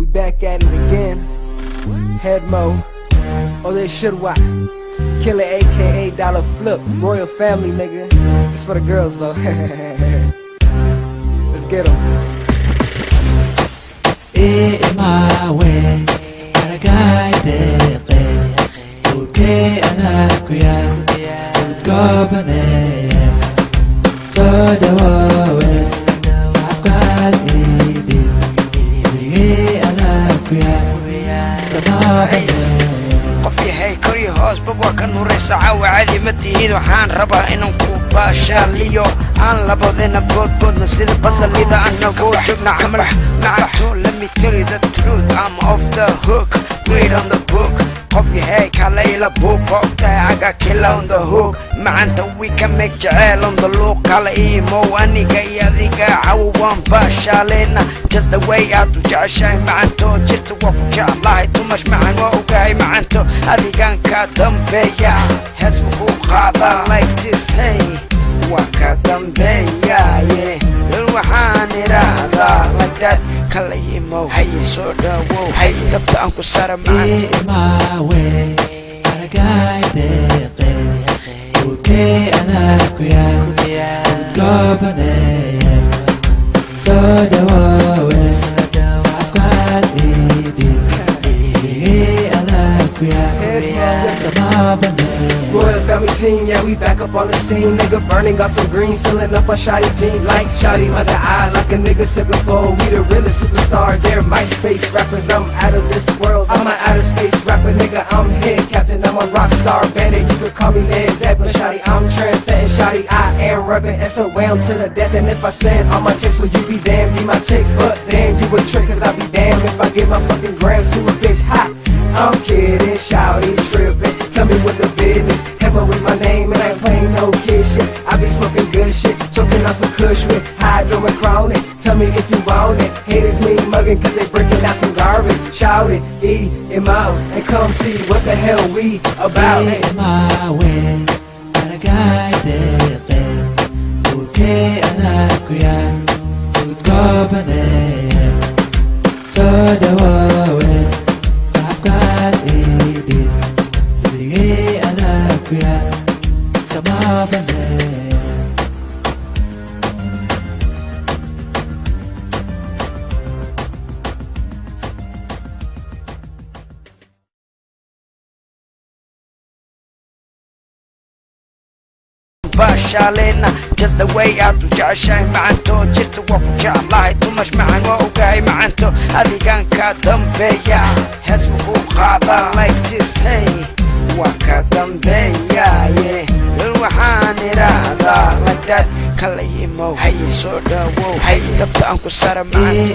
We back at it again. Headmo. Oh, they should watch. Killer aka Dollar Flip. Royal family, nigga. It's for the girls though. Let's get them. my way. I got it. Okay, أنا كويا وتقابلني صدى ووز عقال إيدي أنا كويا صباحي قفي هاي كوري هوس بابا كانوا ريسا وعلي مدهين وحان ربا إنهم كوبا شاليو عن لبضينا بود نسير بطل إذا أنا بوجبنا عمل معتو let me tell you the truth I'm off the hook read on the book قفي هاي كاليلا بوك I got killer on the hook معنتا we can make جعيل on the look كالا إيمو أني قايا ذيقا عوان باشالينا just the way I do جعشاي معنتو جيستو وقو جعلاي تمش معن وقاي معنتو أذيقان كادم بيا هسبقو قادا like this hey وكادم بيا الوحان رادا like that كالا إيمو هاي سودا وو هاي دبتا أنكو سارة معن my way I got it okay أنا كويا وتقابلني صدى ووز عقال إيدي أنا كويا صباحي Royal family team, yeah, we back up on the scene. Nigga burning, got some greens, filling up on shoddy jeans. Like shoddy mother eye, like a nigga sipping full. We the realest superstars, they're MySpace rappers. I'm out of this world, I'm an outer space rapper. Nigga, I'm head captain, I'm a rock star bandit. You could call me Led Zeppelin, shoddy, I'm trendsetting. Shoddy, I am repping SOM to the death. And if I send all my chicks, will you be damn, be my chick? But then you a trick, cause I be damned if I give my fucking grams to a bitch hot. I'm kidding, shouty, tripping. Tell me what the business. Hemmo is my name and I ain't playing no kid shit. I be smoking good shit, choking on some kush with hydro and chronic. Tell me if you want it. Haters me mugging cause they breaking out some garbage. Shout it, E-M-O, and come see what the hell we about. my way I got it okay أنا كويا وتقابلني صدى ووز عقال إيدي أنا كويا صباحي باشالينا just the way I do جعشاي معنتو جيستو وقو جعلاي تمش معن وقاي معنتو أذيقان كادم بيا هسبقو قادا like this hey وكادم بيا الوحان رادا like that كالا يمو هاي سودا وو هاي دبتا أنكو سارة معن